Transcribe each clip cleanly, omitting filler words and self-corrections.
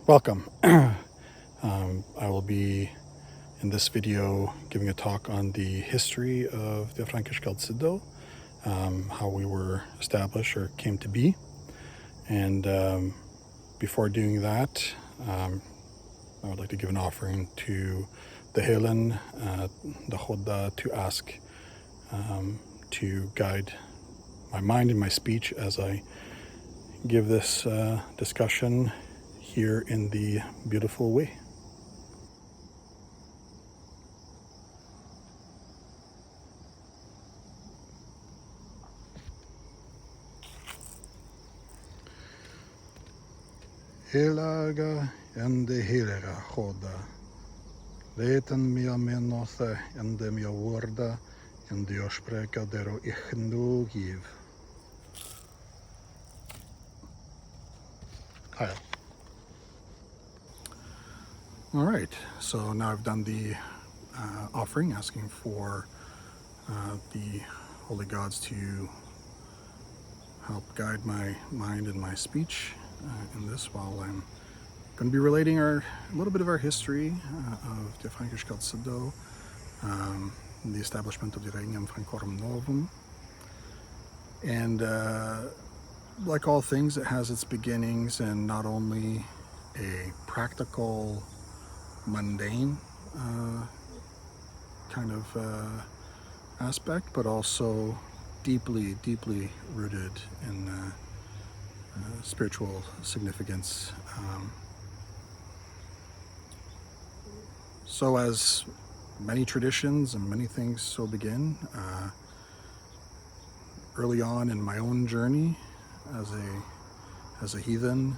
Welcome. I will be in this video giving a talk on the history of Thia Frankisk Aldsido, how we were established or came to be. And before doing that, I would like to give an offering to the Helen, the Choda, to ask to guide my mind and my speech as I give this discussion here in the beautiful way. Helaga ende helera choda, leten mia menothe ende mia worda, ende jag spreka dero ichno giv. Hi. All right, so now I've done the offering, asking for the holy gods to help guide my mind and my speech in this, while I'm going to be relating a little bit of our history of Thia Frankisk Aldsido, the establishment of the Regnum Francorum Novum. And like all things, it has its beginnings in not only a practical, mundane kind of aspect, but also deeply rooted in spiritual significance. So as many traditions and many things so begin, early on in my own journey as a heathen,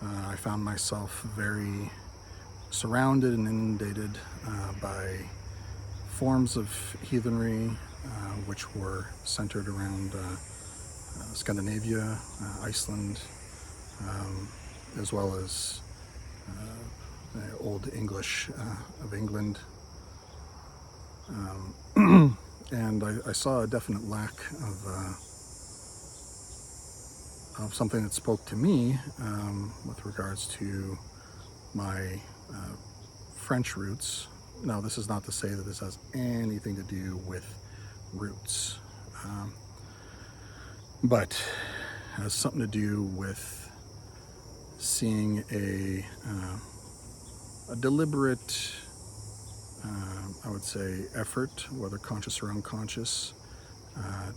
I found myself very surrounded and inundated by forms of heathenry which were centered around Scandinavia, Iceland, as well as the Old English of England. And I saw a definite lack of something that spoke to me with regards to my French roots. Now, this is not to say that this has anything to do with roots, but has something to do with seeing a deliberate, I would say, effort, whether conscious or unconscious,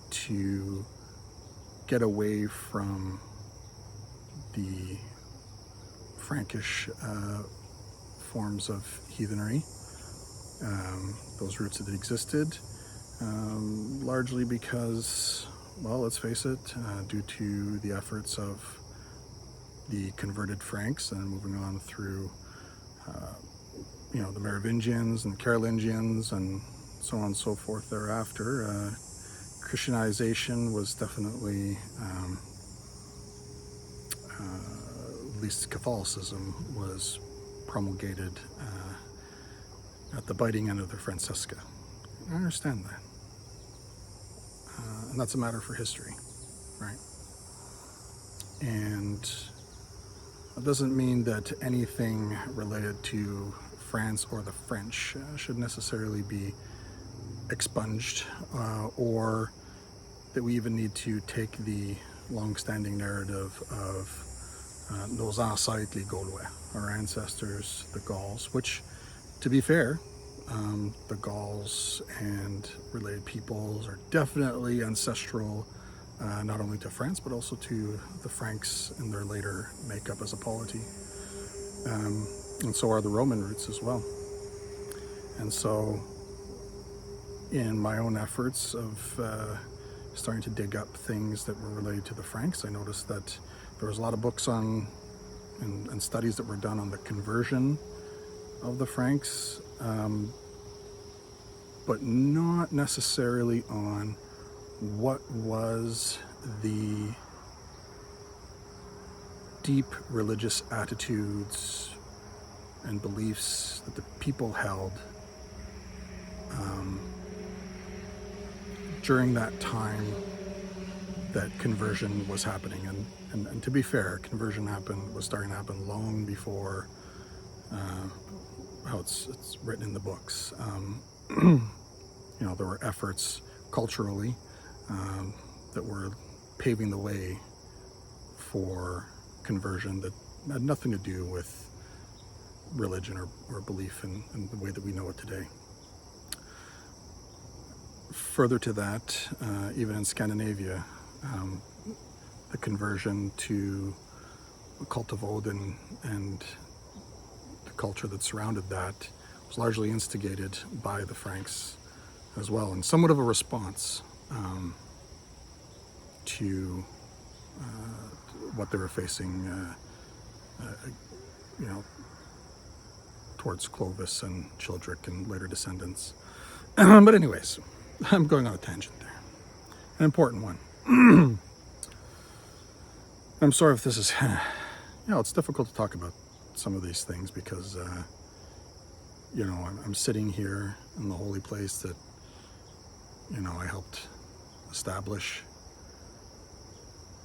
to get away from the Frankish forms of heathenry, those roots that existed, largely because, well, let's face it, due to the efforts of the converted Franks and moving on through the Merovingians and Carolingians and so on and so forth thereafter, Christianization was definitely, at least Catholicism, was promulgated at the biting end of the Francesca. I understand that. And that's a matter for history, right? And it doesn't mean that anything related to France or the French should necessarily be expunged, or that we even need to take the long-standing narrative of nos ancêtres les Gaulois, our ancestors, the Gauls, which, to be fair, the Gauls and related peoples are definitely ancestral, not only to France, but also to the Franks in their later makeup as a polity. And so are the Roman roots as well. And so in my own efforts of starting to dig up things that were related to the Franks, I noticed that there was a lot of books on and studies that were done on the conversion of the Franks, but not necessarily on what was the deep religious attitudes and beliefs that the people held during that time that conversion was happening. And to be fair, conversion was starting to happen long before how it's written in the books. There were efforts culturally that were paving the way for conversion that had nothing to do with religion or belief in the way that we know it today. Further to that, even in Scandinavia, the conversion to the cult of Odin and the culture that surrounded that was largely instigated by the Franks as well, and somewhat of a response to what they were facing, towards Clovis and Childeric and later descendants. But anyways, I'm going on a tangent there. An important one. I'm sorry if this is, it's difficult to talk about some of these things because, I'm sitting here in the holy place that, I helped establish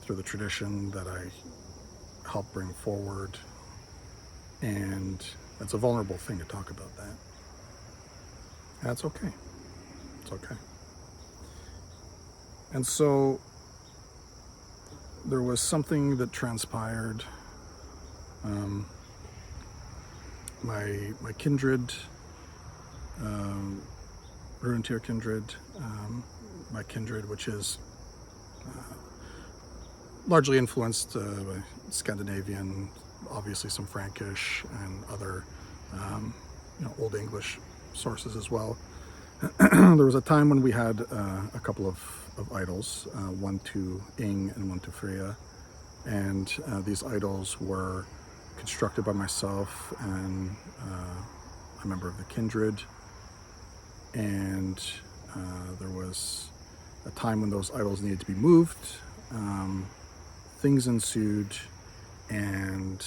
through the tradition that I helped bring forward. And it's a vulnerable thing to talk about that. That's okay. It's okay. And so there was something that transpired. My kindred, Runetier kindred, my kindred, which is largely influenced by Scandinavian, obviously some Frankish and other, Old English sources as well. There was a time when we had a couple of idols, one to Ing and one to Freya, and these idols were constructed by myself and a member of the kindred, and there was a time when those idols needed to be moved. Things ensued, and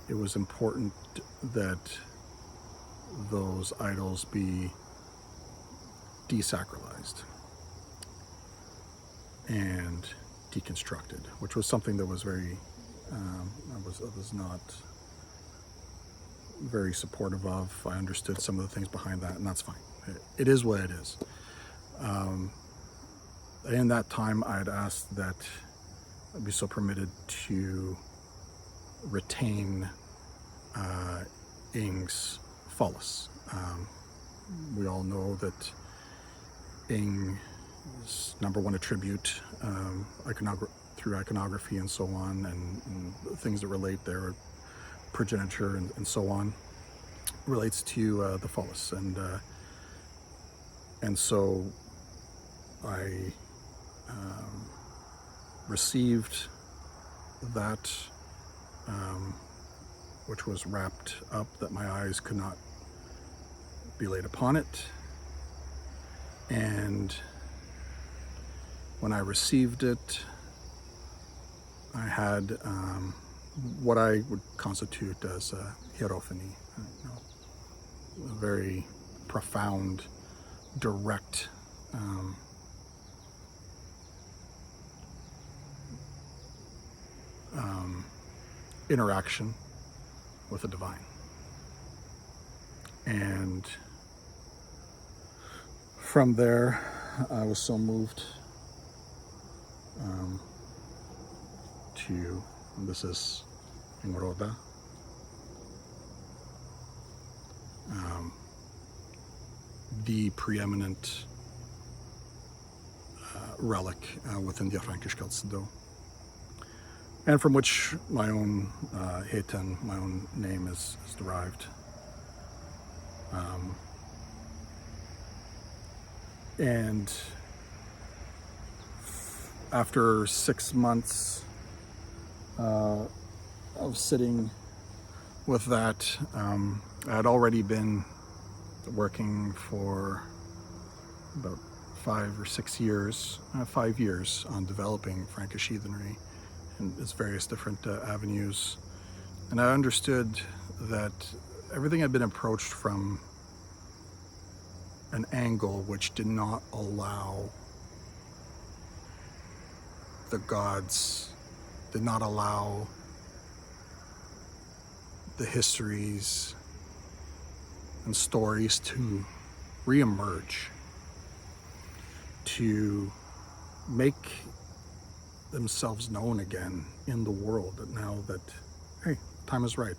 it was important that those idols be desacralized and deconstructed, which was something that was very, I was not very supportive of. I understood some of the things behind that, and that's fine. It is what it is. In that time, I had asked that I'd be so permitted to retain Ing's phallus. We all know that Ing's number one attribute, through iconography and so on, and things that relate there, progeniture and so on, relates to the phallus, and so I received that, which was wrapped up that my eyes could not be laid upon it. And when I received it, I had what I would constitute as a hierophany, a very profound, direct interaction with the divine. And from there, I was so moved to, this is Ingoroda, the preeminent relic within Thia Frankisk Aldsido, and from which my own Heitan, my own name, is derived. And after 6 months of sitting with that, I had already been working for about 5 or 6 years, 5 years on developing Frankish heathenry in its various different avenues. And I understood that everything had been approached from an angle which did not allow the gods did not allow the histories and stories to reemerge, to make themselves known again in the world. Now that, hey, time is right.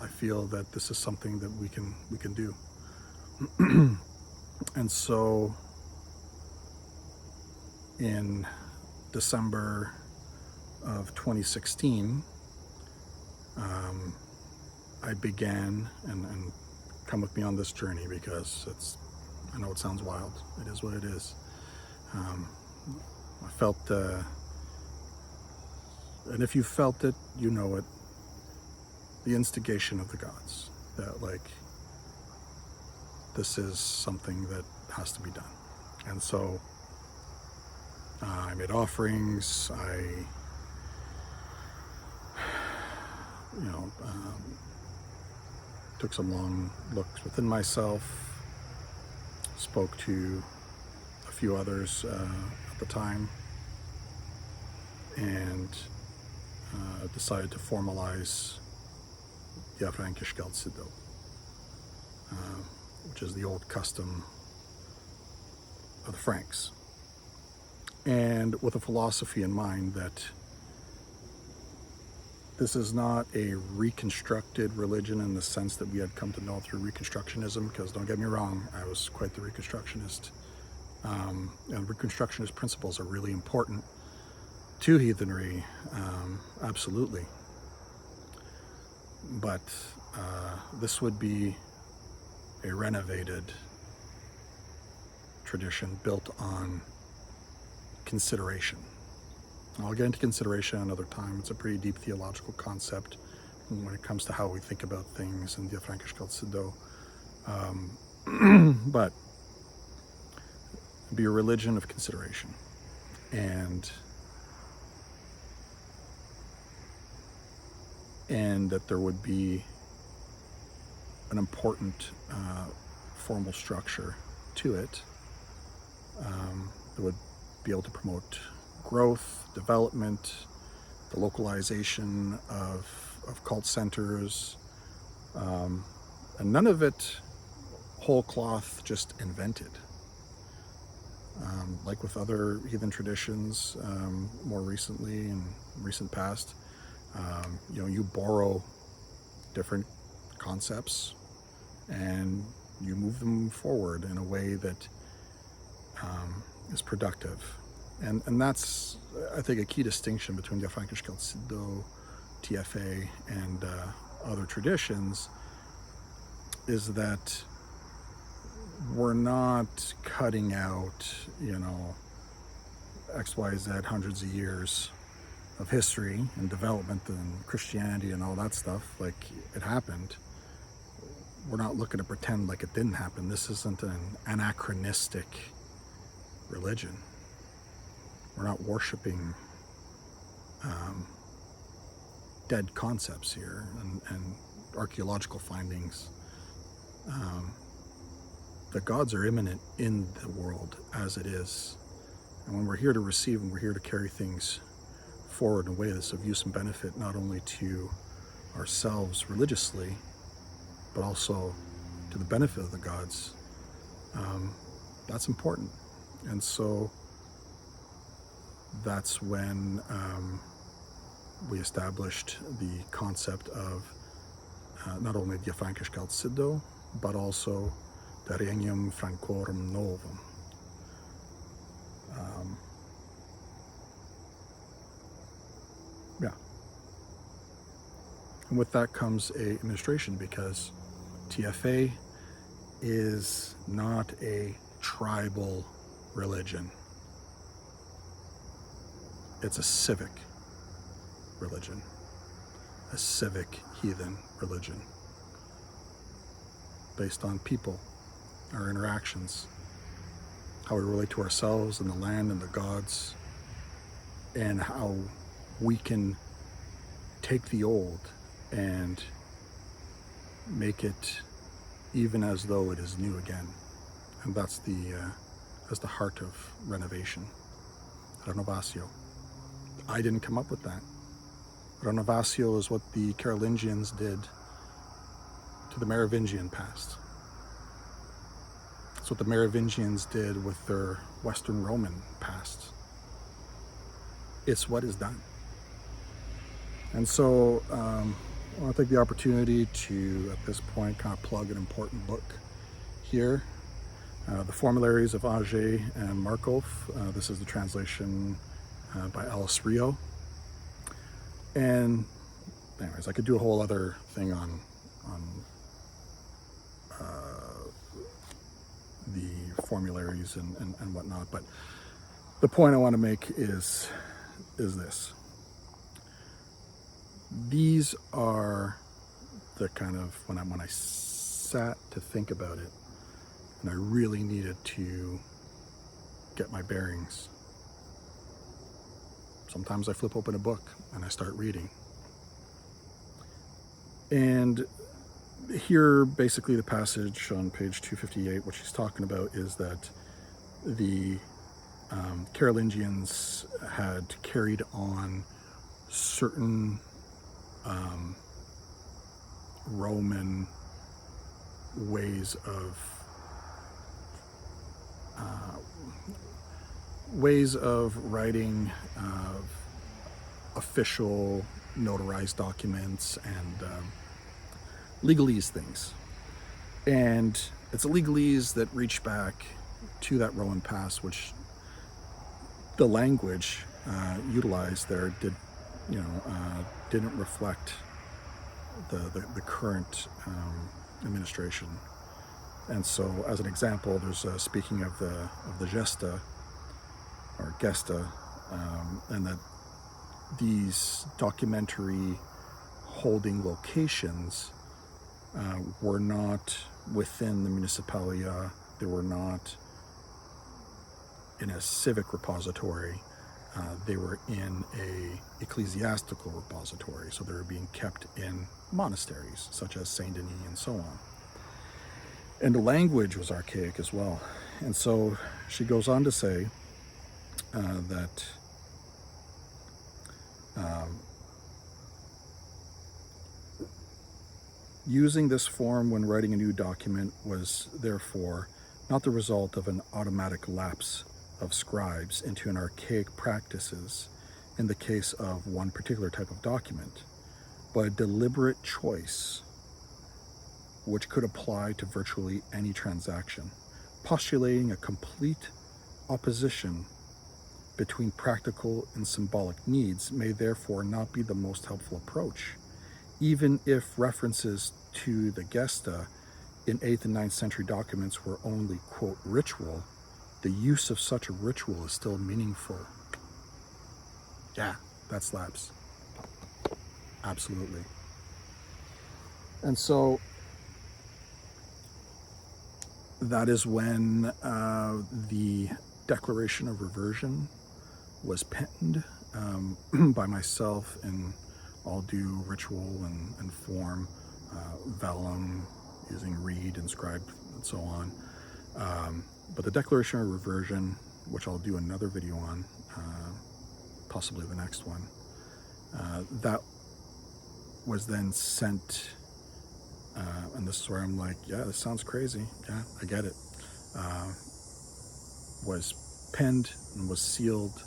I feel that this is something that we can do. And so in December of 2016, I began, and come with me on this journey, because I know it sounds wild. It is what it is. I felt, and if you felt it, you know it, the instigation of the gods, that like, this is something that has to be done. And so I made offerings, took some long looks within myself, spoke to a few others at the time, and decided to formalize Thia Frankisk Aldsido, which is the old custom of the Franks, and with a philosophy in mind that this is not a reconstructed religion in the sense that we had come to know through Reconstructionism, because don't get me wrong, I was quite the Reconstructionist. And Reconstructionist principles are really important to heathenry, absolutely. But this would be a renovated tradition built on consideration. I'll get into consideration another time. It's a pretty deep theological concept when it comes to how we think about things in Thia Frankisk Aldsido. But be a religion of consideration, and that there would be an important formal structure to it that would be able to promote growth, development, the localization of cult centers, and none of it whole cloth, just invented. Like with other heathen traditions, more recently, in recent past, you borrow different concepts and you move them forward in a way that is productive. And that's, I think, a key distinction between Thia Frankisk Aldsido, TFA, and other traditions, is that we're not cutting out, XYZ hundreds of years of history and development and Christianity and all that stuff. Like, it happened. We're not looking to pretend like it didn't happen. This isn't an anachronistic religion. We're not worshiping dead concepts here and archaeological findings. The gods are immanent in the world as it is. And when we're here to receive, and we're here to carry things forward in a way that's of use and benefit, not only to ourselves religiously, but also to the benefit of the gods, that's important. And so that's when we established the concept of not only Thia Frankisk Aldsido, but also the Regnum Francorum Novum. And with that comes a administration, because TFA is not a tribal religion. It's a civic religion, a civic heathen religion, based on people, our interactions, how we relate to ourselves and the land and the gods, and how we can take the old and make it even as though it is new again. And that's the heart of renovation. renovatio. I didn't come up with that. Renovatio is what the Carolingians did to the Merovingian past. It's what the Merovingians did with their Western Roman past. It's what is done. And so I want to take the opportunity to, at this point, kind of plug an important book here. The Formularies of Auger and Markov. This is the translation by Alice Rio. And anyways, I could do a whole other thing on the formularies and whatnot, but the point I want to make is this. These are the kind of, when I sat to think about it, and I really needed to get my bearings. Sometimes I flip open a book and I start reading. And here, basically the passage on page 258, what she's talking about is that the Carolingians had carried on certain Roman ways of writing official notarized documents and legalese things. And it's a legalese that reached back to that Roman past, which the language utilized there didn't reflect the current administration. And so, as an example, there's speaking of the gesta or gesta, and that these documentary holding locations were not within the municipalia. They were not in a civic repository. They were in a ecclesiastical repository, so they were being kept in monasteries such as Saint Denis and so on. And the language was archaic as well. And so she goes on to say that using this form when writing a new document was therefore not the result of an automatic lapse of scribes into an archaic practices in the case of one particular type of document, but a deliberate choice which could apply to virtually any transaction, postulating a complete opposition between practical and symbolic needs may therefore not be the most helpful approach. Even if references to the gesta in 8th and 9th century documents were only, quote, ritual, the use of such a ritual is still meaningful. Yeah, that slaps. Absolutely. And so that is when the Declaration of Reversion was penned by myself in all due ritual and form, vellum, using reed, inscribed, and so on. But the Declaration of Reversion, which I'll do another video on, possibly the next one, that was then sent, and this is where I'm like, yeah, this sounds crazy. Yeah, I get it. Was penned and was sealed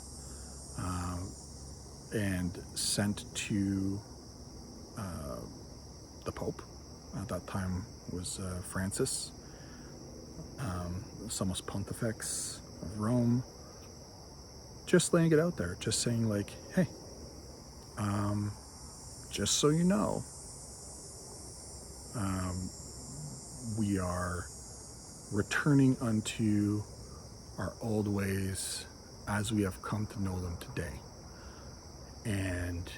and sent to the Pope. At that time was Francis, Summus Pontifex of Rome, just laying it out there, just saying like, hey, just so you know, we are returning unto our old ways as we have come to know them today. And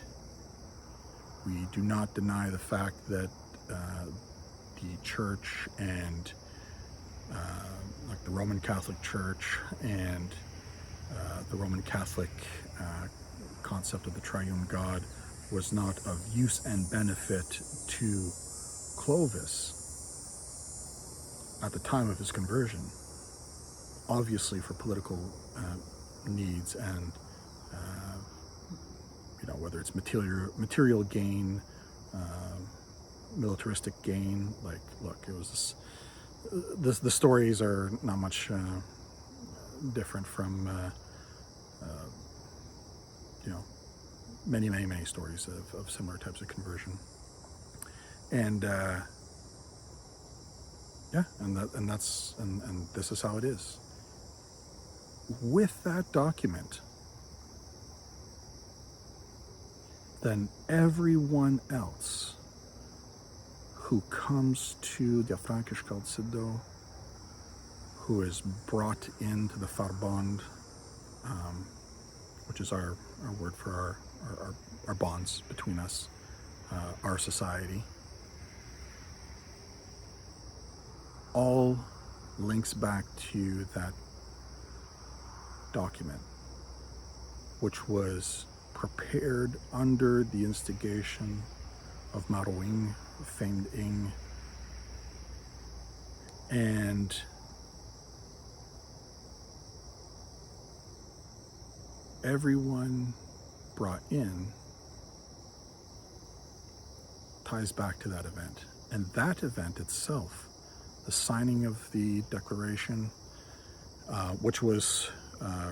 we do not deny the fact that the church and like the Roman Catholic Church and the Roman Catholic concept of the triune God was not of use and benefit to Clovis at the time of his conversion, obviously for political needs and whether it's material gain, militaristic gain. Like, look, it was the stories are not much different from many stories of similar types of conversion. And and this is how it is. With that document, then everyone else who comes to Thia Frankisk Aldsido, who is brought into the Farbond, which is our word for our bonds between us, our society, all links back to that document, which was prepared under the instigation of Maro Ing, famed Ing, and everyone brought in ties back to that event. And that event itself, the signing of the declaration, which was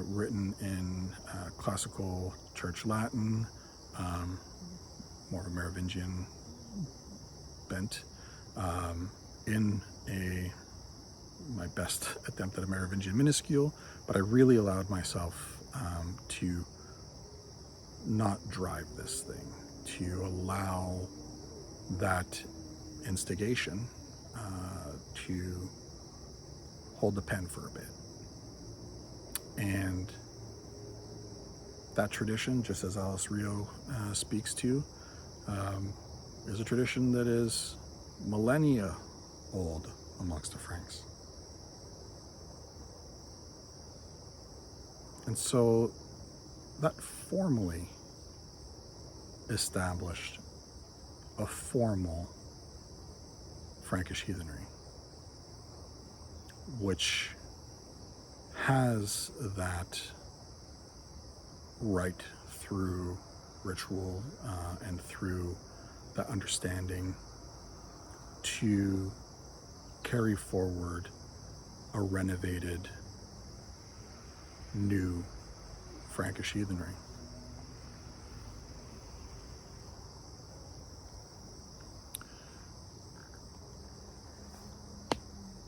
written in classical church Latin, more of a Merovingian bent, in my best attempt at a Merovingian minuscule, but I really allowed myself to not drive this thing, to allow that instigation to hold the pen for a bit. And that tradition, just as Alice Rio speaks to, is a tradition that is millennia old amongst the Franks. And so that formally established a formal Frankish heathenry, which has that right through ritual and through that understanding to carry forward a renovated, new Frankish heathenry.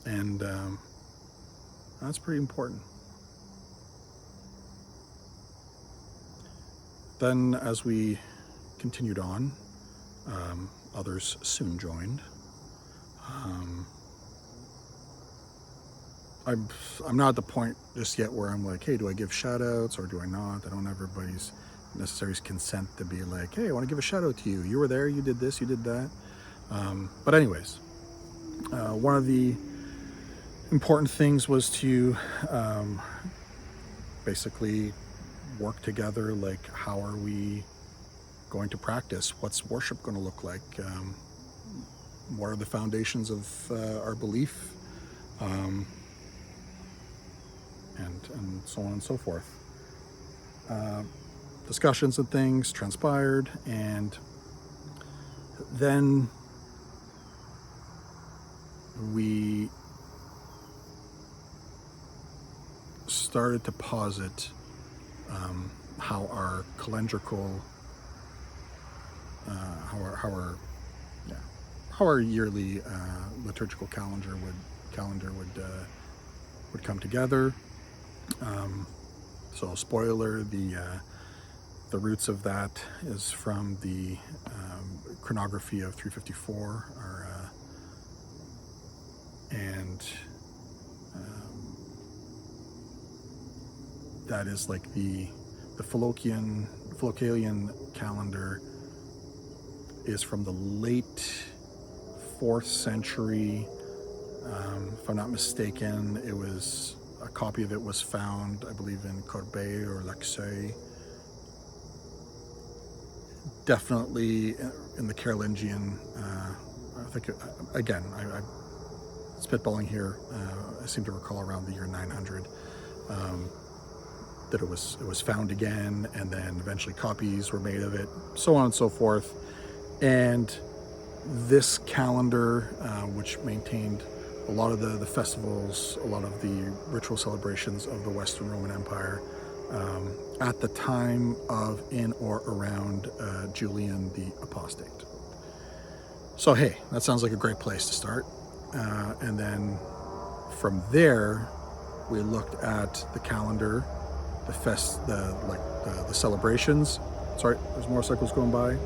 And that's pretty important. Then, as we continued on, others soon joined. I'm not at the point just yet where I'm like, hey, do I give shout outs or do I not? I don't have everybody's necessary consent to be like, hey, I want to give a shout out to you. You were there, you did this, you did that. But anyways, one of the important things was to basically work together. Like, how are we going to practice? What's worship going to look like? What are the foundations of our belief? And so on and so forth. Discussions and things transpired, and then we started to posit how our calendrical, how our yearly liturgical calendar would come together. So, spoiler: the roots of that is from the chronography of 354, and that is like the Philocalian calendar is from the late 4th century. If I'm not mistaken, it was a copy of it was found, I believe, in Corbeil or Laxeuil. Definitely in the Carolingian. I think, again, I'm spitballing here. I seem to recall around the year 900. that it was found again, and then eventually copies were made of it, so on and so forth. And this calendar, which maintained a lot of the festivals, a lot of the ritual celebrations of the Western Roman Empire, at the time of, in or around Julian the Apostate. So hey, that sounds like a great place to start. And then from there, we looked at the calendar, the celebrations. Sorry, there's motorcycles going by.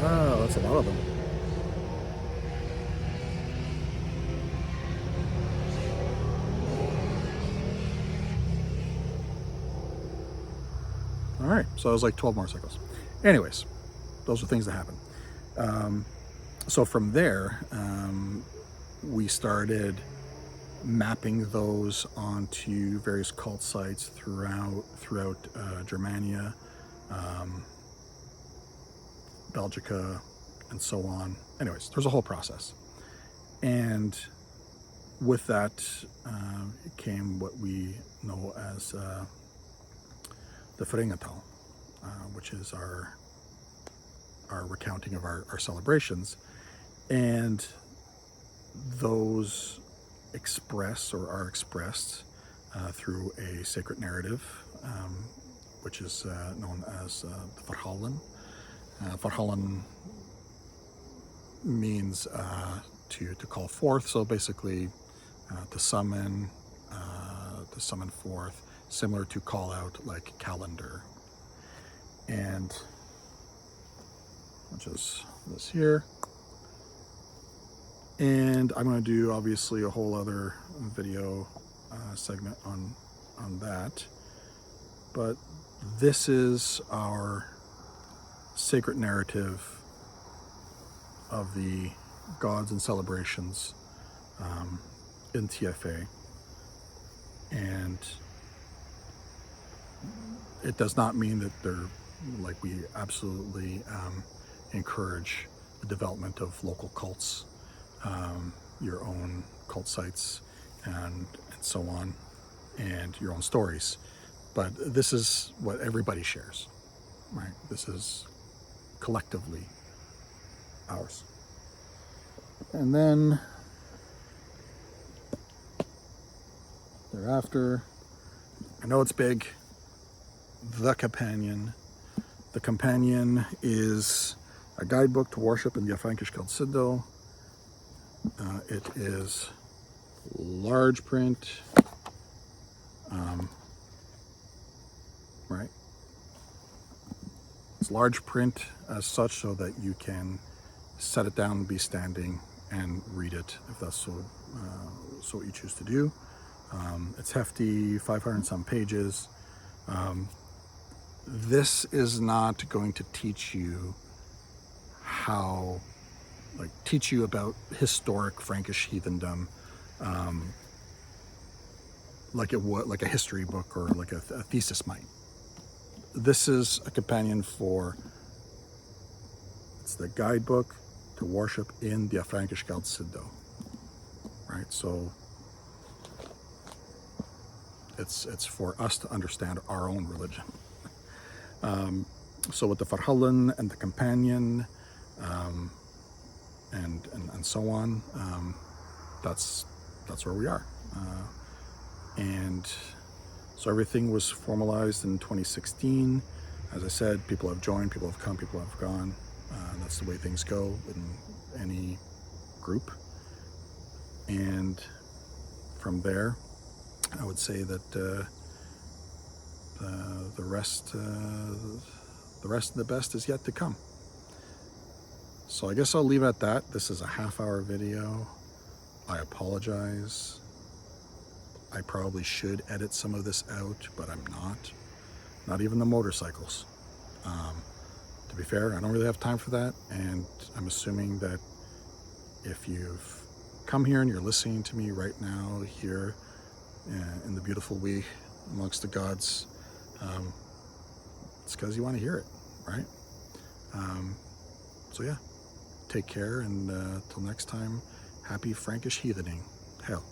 Wow, that's a lot of them. All right, so it was like 12 motorcycles. Anyways, those are things that happen. So from there, we started mapping those onto various cult sites throughout Germania, Belgica, and so on. Anyways, there's a whole process. And with that came what we know as the Fringetal, which is our recounting of our celebrations. And those express or are expressed through a sacred narrative, which is known as the Verhalen. Verhalen means to call forth, so basically to summon forth, similar to call out, like calendar. And which is this here. And I'm going to do obviously a whole other video segment on that, but this is our sacred narrative of the gods and celebrations in TFA. And it does not mean that they're like, we absolutely encourage the development of local cults, your own cult sites, and so on, and your own stories. But this is what everybody shares, right? This is collectively ours. And then thereafter, I know it's big, the Companion. The Companion is a guidebook to worship in Thia Frankisk Aldsido. It is large print, right? It's large print as such, so that you can set it down, be standing, and read it if that's so what you choose to do. It's hefty, 500 and some pages. This is not going to teach you teach you about historic Frankish heathendom, like a history book or like a thesis might. This is a companion it's the guidebook to worship in Thia Frankisk Aldsido, right? So it's for us to understand our own religion. So with the Verhalen and the Companion, and so on, that's where we are. And so everything was formalized in 2016. As I said, people have joined, people have come, people have gone. That's the way things go in any group. And from there, I would say that the rest of the best is yet to come. So I guess I'll leave it at that. This is a half-hour video. I apologize. I probably should edit some of this out, but I'm not even the motorcycles. To be fair, I don't really have time for that, and I'm assuming that if you've come here and you're listening to me right now here in the beautiful we amongst the gods, it's because you want to hear it, right? So yeah, take care, and till next time, Happy Frankish heathening. Hell.